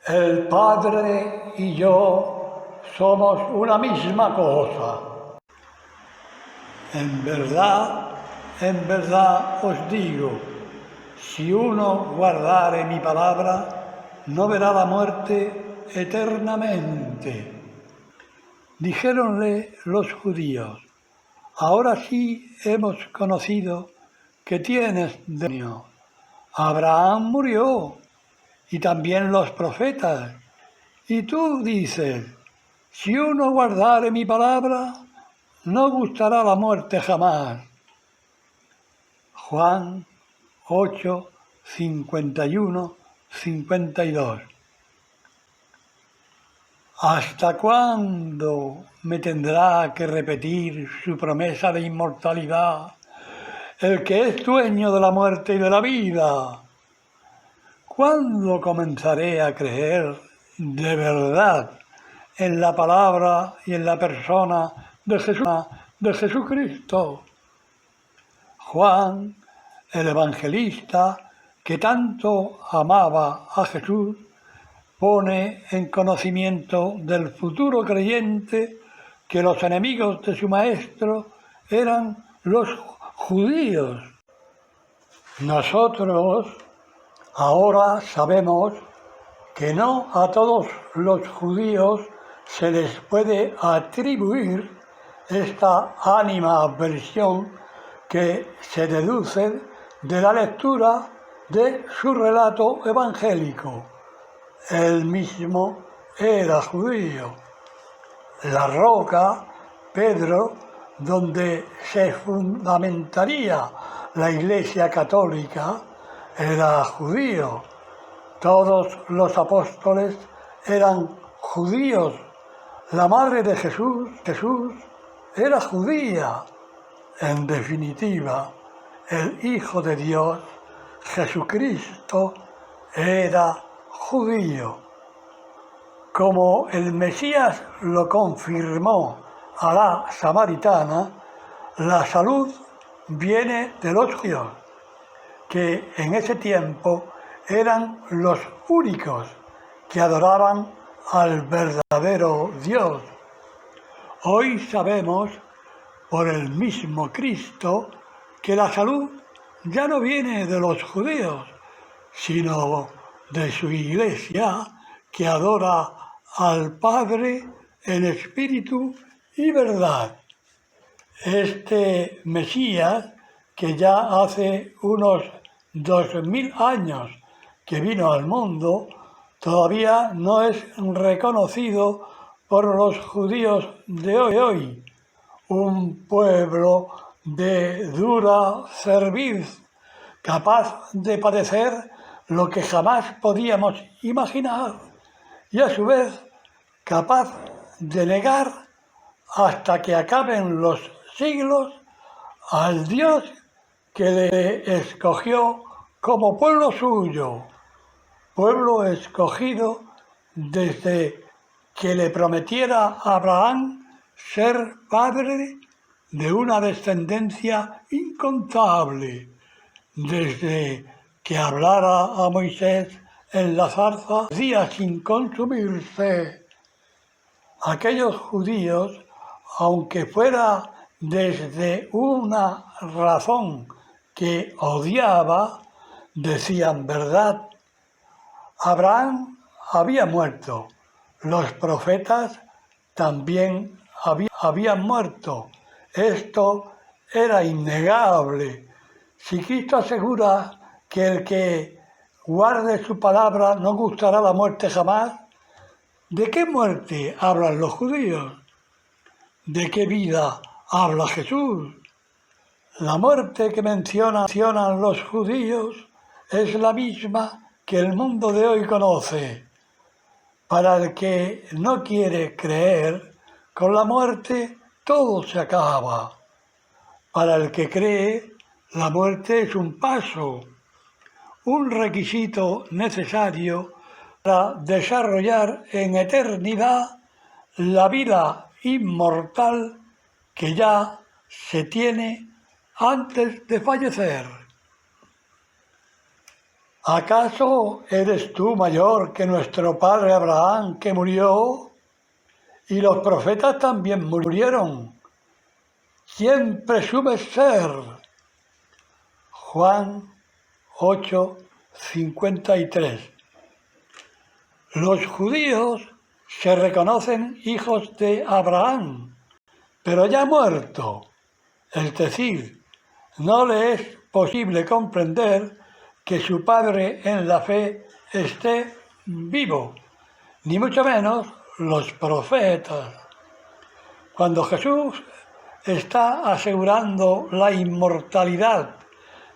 El Padre y yo somos una misma cosa. En verdad os digo, si uno guardare mi palabra, no verá la muerte eternamente. Dijéronle los judíos: ahora sí hemos conocido que tienes demonio. Abraham murió y también los profetas. Y tú dices: si uno guardare mi palabra, no gustará la muerte jamás. Juan 8, 51, 52. ¿Hasta cuándo me tendrá que repetir su promesa de inmortalidad el que es dueño de la muerte y de la vida? ¿Cuándo comenzaré a creer de verdad en la palabra y en la persona de Jesucristo? Juan, el evangelista, que tanto amaba a Jesús, pone en conocimiento del futuro creyente que los enemigos de su maestro eran los judíos. Nosotros ahora sabemos que no a todos los judíos se les puede atribuir esta animadversión que se deduce de la lectura de su relato evangélico. Él mismo era judío. La roca, Pedro, donde se fundamentaría la Iglesia Católica, era judío. Todos los apóstoles eran judíos. La madre de Jesús era judía. En definitiva, el Hijo de Dios, Jesucristo, era judío. Como el Mesías lo confirmó a la samaritana, la salud viene de los judíos, que en ese tiempo eran los únicos que adoraban al verdadero Dios. Hoy sabemos, por el mismo Cristo, que la salud ya no viene de los judíos, sino de su Iglesia, que adora al Padre en espíritu y verdad. Este Mesías, que ya hace unos 2000 años que vino al mundo, todavía no es reconocido por los judíos de hoy, un pueblo de dura cerviz, capaz de padecer lo que jamás podíamos imaginar y a su vez capaz de negar hasta que acaben los siglos al Dios que le escogió como pueblo suyo, pueblo escogido desde que le prometiera a Abraham ser padre de una descendencia incontable, desde que hablara a Moisés en la zarza día sin consumirse. Aquellos judíos, aunque fuera desde una razón que odiaba, decían verdad. Abraham había muerto, los profetas también habían muerto. Esto era innegable. Si Cristo asegura que el que guarde su palabra no gustará la muerte jamás, ¿de qué muerte hablan los judíos? ¿De qué vida habla Jesús? La muerte que mencionan los judíos es la misma que el mundo de hoy conoce. Para el que no quiere creer, con la muerte todo se acaba. Para el que cree, la muerte es un paso, un requisito necesario para desarrollar en eternidad la vida inmortal que ya se tiene antes de fallecer. ¿Acaso eres tú mayor que nuestro padre Abraham, que murió? Y los profetas también murieron. ¿Quién presumes ser? Juan 8:53. Los judíos se reconocen hijos de Abraham, pero ya muerto. Es decir, no le es posible comprender que su padre en la fe esté vivo, ni mucho menos los profetas. Cuando Jesús está asegurando la inmortalidad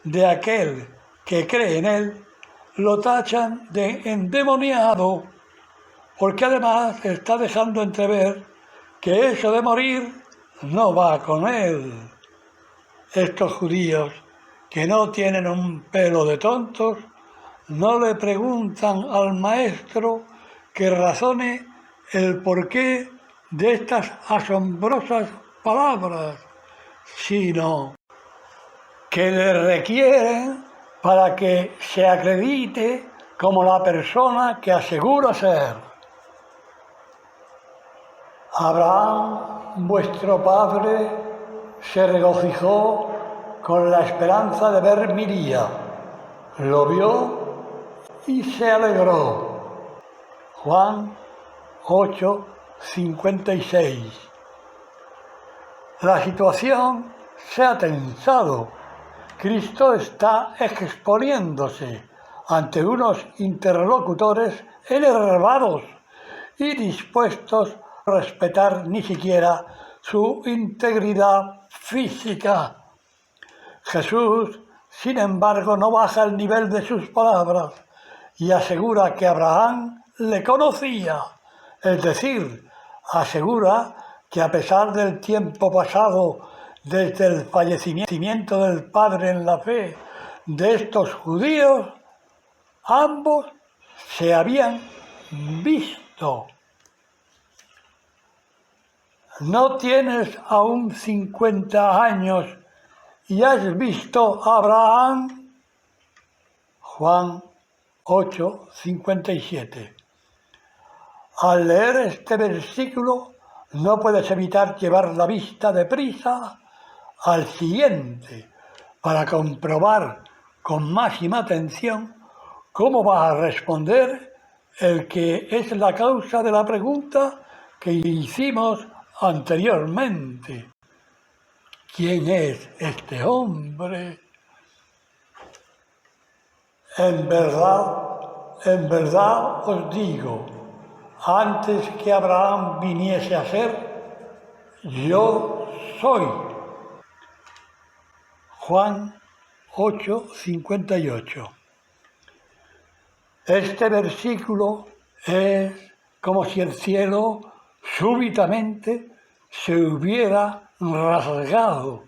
de aquel que cree en él, lo tachan de endemoniado, porque además está dejando entrever que eso de morir no va con él. Estos judíos, que no tienen un pelo de tontos, no le preguntan al maestro que razone el porqué de estas asombrosas palabras, sino que le requieren para que se acredite como la persona que asegura ser. Abraham, vuestro padre, se regocijó con la esperanza de ver mi día. Lo vio y se alegró. Juan 8:56. La situación se ha tensado. Cristo está exponiéndose ante unos interlocutores enervados y dispuestos a respetar ni siquiera su integridad física. Jesús, sin embargo, no baja el nivel de sus palabras y asegura que Abraham le conocía, es decir, asegura que a pesar del tiempo pasado desde el fallecimiento del padre en la fe de estos judíos, ambos se habían visto. ¿No tienes aún 50 años y has visto a Abraham? Juan 8:57. Al leer este versículo no puedes evitar llevar la vista deprisa al siguiente para comprobar con máxima atención cómo va a responder el que es la causa de la pregunta que hicimos anteriormente. ¿Quién es este hombre? En verdad os digo, antes que Abraham viniese a ser, yo soy. Juan 8:58. Este versículo es como si el cielo súbitamente se hubiera rasgado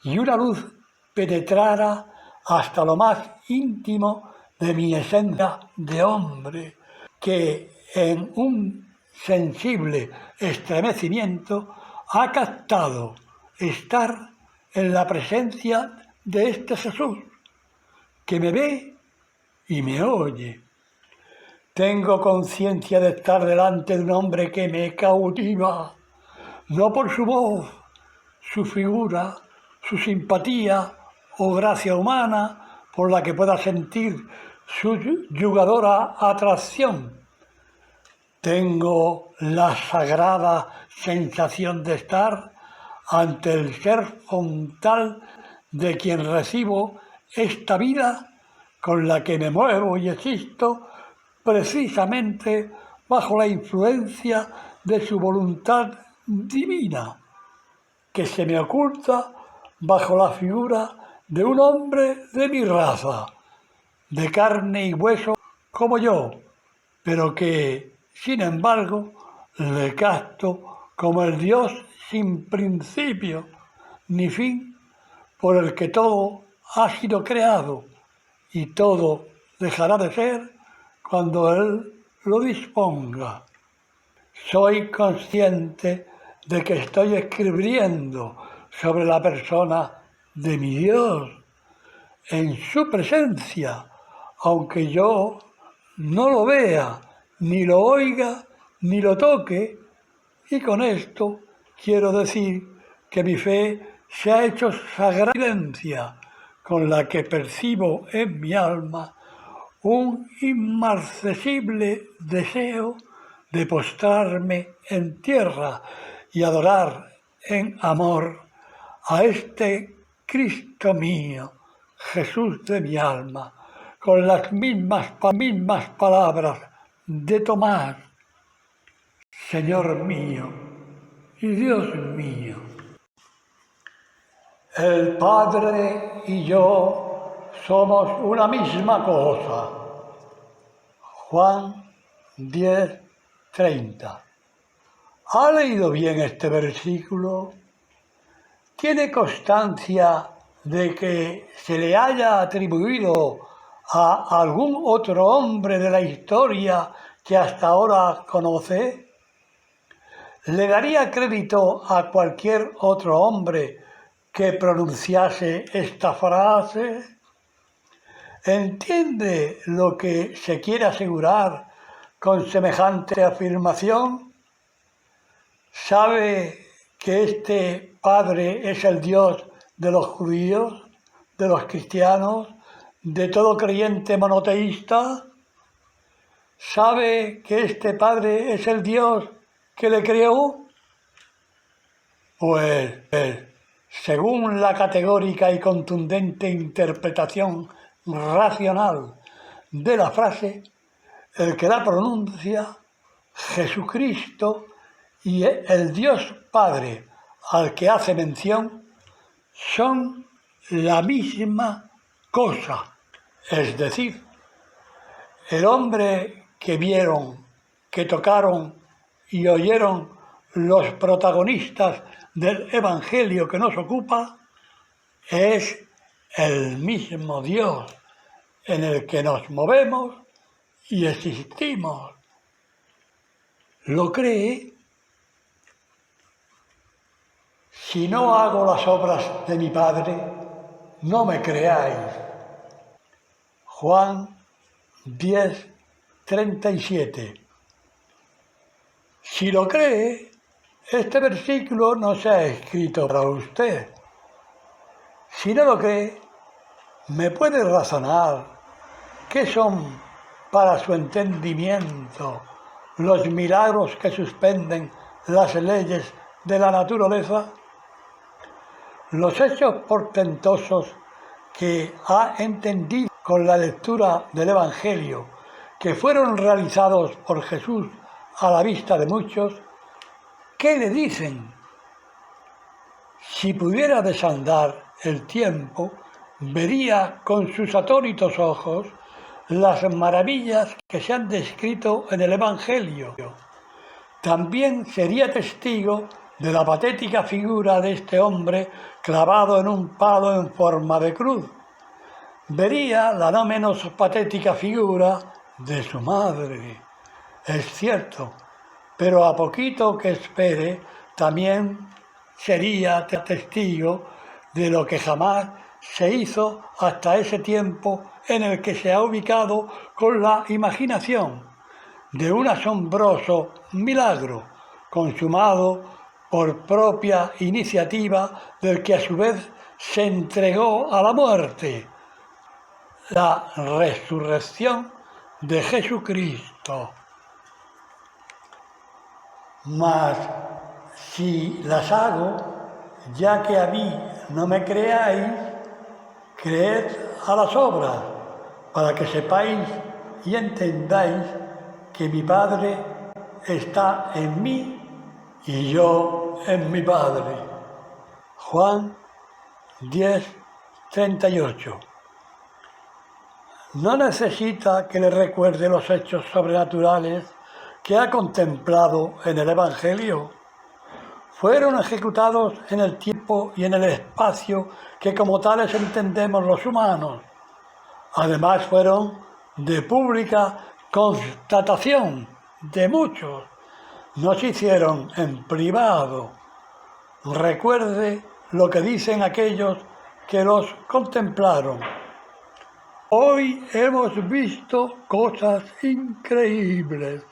y una luz penetrara hasta lo más íntimo de mi esencia de hombre, que en un sensible estremecimiento ha captado estar en la presencia de este Jesús, que me ve y me oye. Tengo conciencia de estar delante de un hombre que me cautiva, no por su voz, su figura, su simpatía o gracia humana por la que pueda sentir su yugadora atracción. Tengo la sagrada sensación de estar ante el ser frontal de quien recibo esta vida con la que me muevo y existo precisamente bajo la influencia de su voluntad divina, que se me oculta bajo la figura de un hombre de mi raza, de carne y hueso como yo, pero que, sin embargo, le capto como el Dios sin principio ni fin, por el que todo ha sido creado y todo dejará de ser cuando Él lo disponga. Soy consciente de que estoy escribiendo sobre la persona de mi Dios, en su presencia, aunque yo no lo vea, ni lo oiga, ni lo toque, y con esto quiero decir que mi fe se ha hecho sagrada con la que percibo en mi alma un inmarcesible deseo de postrarme en tierra y adorar en amor a este Cristo mío, Jesús de mi alma, con las mismas palabras de Tomás, Señor mío y Dios mío. El Padre y yo somos una misma cosa. Juan 10:30. ¿Ha leído bien este versículo? ¿Tiene constancia de que se le haya atribuido a algún otro hombre de la historia que hasta ahora conoce? ¿Le daría crédito a cualquier otro hombre que pronunciase esta frase? ¿Entiende lo que se quiere asegurar con semejante afirmación? ¿Sabe que este Padre es el Dios de los judíos, de los cristianos, de todo creyente monoteísta? ¿Sabe que este Padre es el Dios que le creó? Pues, según la categórica y contundente interpretación racional de la frase, el que la pronuncia, Jesucristo, y el Dios Padre al que hace mención son la misma cosa. Es decir, el hombre que vieron, que tocaron y oyeron los protagonistas del Evangelio que nos ocupa es el mismo Dios en el que nos movemos y existimos. ¿Lo cree? Si no hago las obras de mi Padre, no me creáis. Juan 10:37. Si lo cree, este versículo no se ha escrito para usted. Si no lo cree, me puede razonar qué son para su entendimiento los milagros que suspenden las leyes de la naturaleza. Los hechos portentosos que ha entendido con la lectura del Evangelio, que fueron realizados por Jesús a la vista de muchos, ¿qué le dicen? Si pudiera desandar el tiempo, vería con sus atónitos ojos las maravillas que se han descrito en el Evangelio. También sería testigo de la patética figura de este hombre clavado en un palo en forma de cruz. Vería la no menos patética figura de su madre. Es cierto, pero a poquito que espere, también sería testigo de lo que jamás se hizo hasta ese tiempo en el que se ha ubicado con la imaginación, de un asombroso milagro consumado por propia iniciativa del que a su vez se entregó a la muerte, la resurrección de Jesucristo. Mas si las hago, ya que a mí no me creáis, creed a las obras, para que sepáis y entendáis que mi Padre está en mí y yo en mi Padre. Juan 10:38. No necesita que le recuerde los hechos sobrenaturales que ha contemplado en el Evangelio. Fueron ejecutados en el tiempo y en el espacio que como tales entendemos los humanos. Además fueron de pública constatación de muchos. No se hicieron en privado. Recuerde lo que dicen aquellos que los contemplaron. Hoy hemos visto cosas increíbles.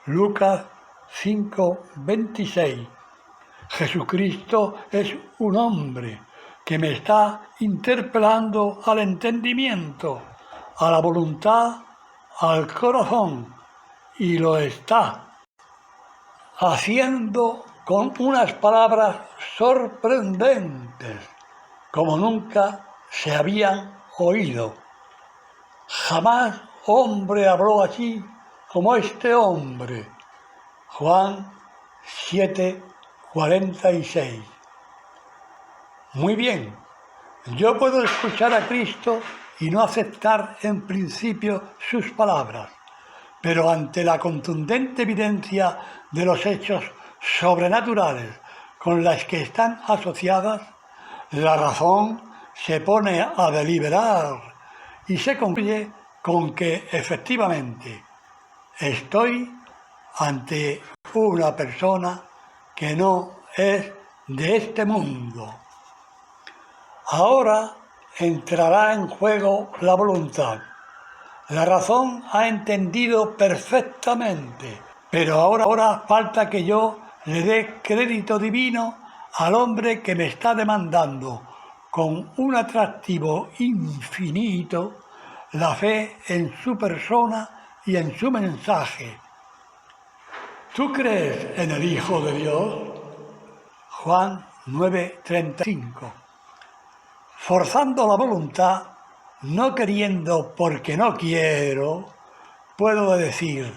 Lucas 5:26. Jesucristo es un hombre que me está interpelando al entendimiento, a la voluntad, al corazón, y lo está haciendo con unas palabras sorprendentes, como nunca se habían oído. Jamás hombre habló así como este hombre. Juan 7:46. Muy bien, yo puedo escuchar a Cristo y no aceptar en principio sus palabras, pero ante la contundente evidencia de los hechos sobrenaturales con las que están asociadas, la razón se pone a deliberar y se concluye con que efectivamente estoy ante una persona que no es de este mundo. Ahora entrará en juego la voluntad. La razón ha entendido perfectamente, pero ahora falta que yo le dé crédito divino al hombre que me está demandando, con un atractivo infinito, la fe en su persona y en su mensaje. ¿Tú crees en el Hijo de Dios? Juan 9:35. Forzando la voluntad, no queriendo porque no quiero, puedo decir,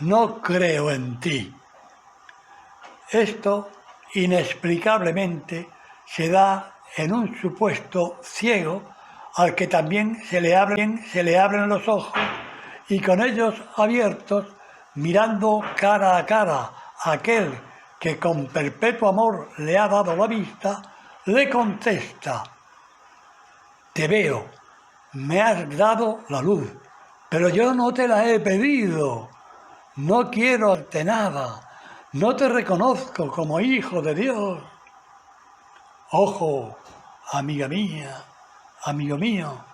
no creo en ti. Esto, inexplicablemente, se da en un supuesto ciego al que también se le abren los ojos y con ellos abiertos, mirando cara a cara a aquel que con perpetuo amor le ha dado la vista, le contesta: te veo, me has dado la luz, pero yo no te la he pedido, no quiero darte nada, no te reconozco como hijo de Dios. Ojo, amiga mía, amigo mío,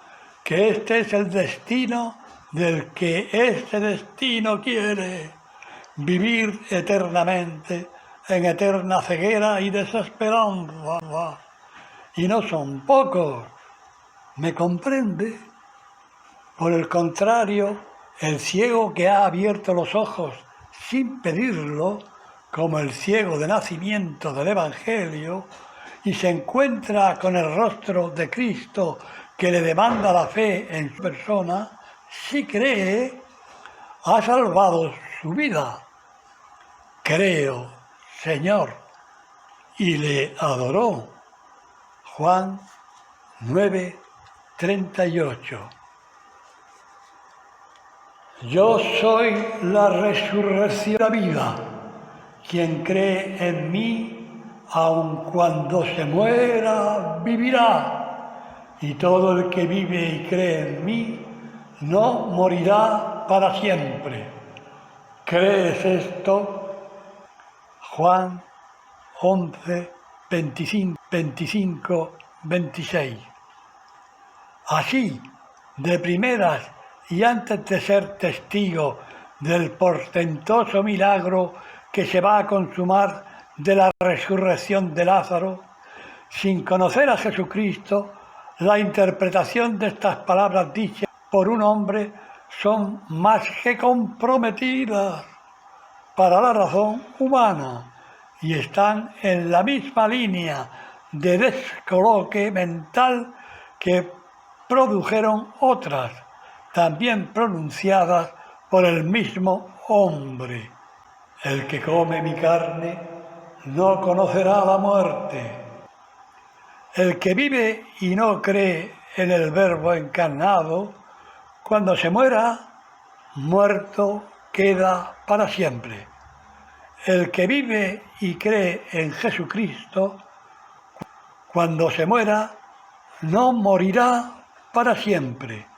que este es el destino del que este destino quiere, vivir eternamente en eterna ceguera y desesperanza. Y no son pocos, ¿me comprende? Por el contrario, el ciego que ha abierto los ojos sin pedirlo, como el ciego de nacimiento del Evangelio, y se encuentra con el rostro de Cristo que le demanda la fe en su persona, si cree, ha salvado su vida. Creo, Señor, y le adoró. Juan 9:38. Yo soy la resurrección y la vida. Quien cree en mí, aun cuando se muera, vivirá. Y todo el que vive y cree en mí, no morirá para siempre. ¿Crees esto? Juan 11:25-26. Así, de primeras y antes de ser testigo del portentoso milagro que se va a consumar de la resurrección de Lázaro, sin conocer a Jesucristo, la interpretación de estas palabras dichas por un hombre son más que comprometidas para la razón humana y están en la misma línea de descoloque mental que produjeron otras, también pronunciadas por el mismo hombre. El que come mi carne no conocerá la muerte. El que vive y no cree en el Verbo encarnado, cuando se muera, muerto queda para siempre. El que vive y cree en Jesucristo, cuando se muera, no morirá para siempre.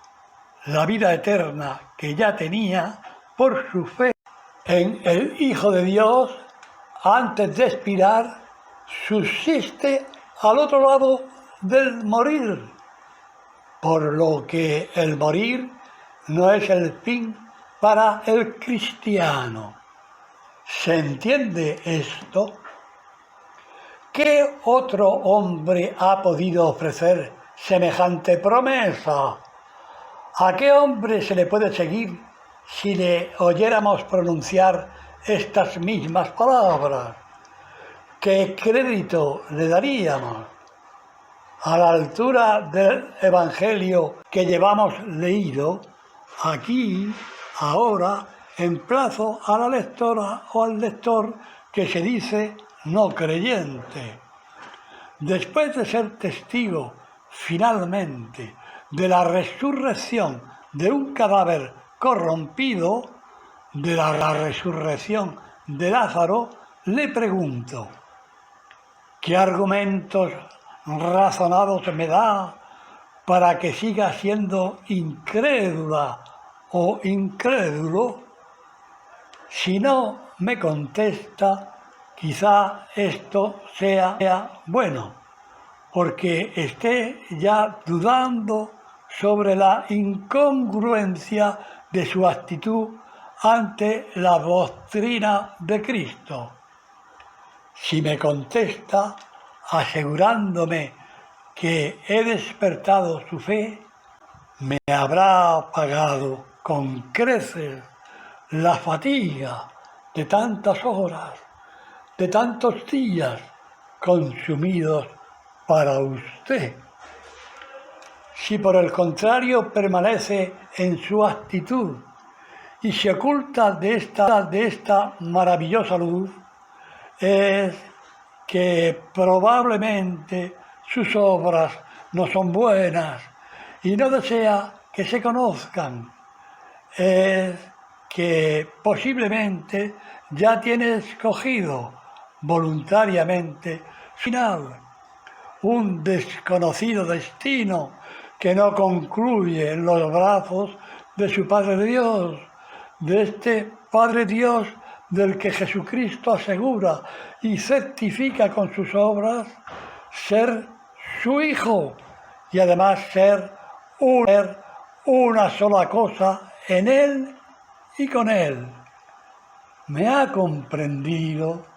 La vida eterna que ya tenía por su fe en el Hijo de Dios, antes de expirar, subsiste al otro lado del morir, por lo que el morir no es el fin para el cristiano. ¿Se entiende esto? ¿Qué otro hombre ha podido ofrecer semejante promesa? ¿A qué hombre se le puede seguir si le oyéramos pronunciar estas mismas palabras? ¿Qué crédito le daríamos? A la altura del Evangelio que llevamos leído, aquí, ahora, emplazo a la lectora o al lector que se dice no creyente. Después de ser testigo, finalmente, de la resurrección de un cadáver corrompido, de la resurrección de Lázaro, le pregunto, ¿qué argumentos razonados me da para que siga siendo incrédula o incrédulo? Si no me contesta, quizá esto sea bueno, porque esté ya dudando sobre la incongruencia de su actitud ante la doctrina de Cristo. Si me contesta asegurándome que he despertado su fe, me habrá pagado con creces la fatiga de tantas horas, de tantos días consumidos para usted. Si por el contrario permanece en su actitud y se oculta de esta maravillosa luz, es que probablemente sus obras no son buenas y no desea que se conozcan. Es que posiblemente ya tiene escogido voluntariamente final, un desconocido destino que no concluye en los brazos de su Padre Dios, de este Padre Dios del que Jesucristo asegura y certifica con sus obras ser su Hijo y además ser una sola cosa en Él y con Él. ¿Me ha comprendido?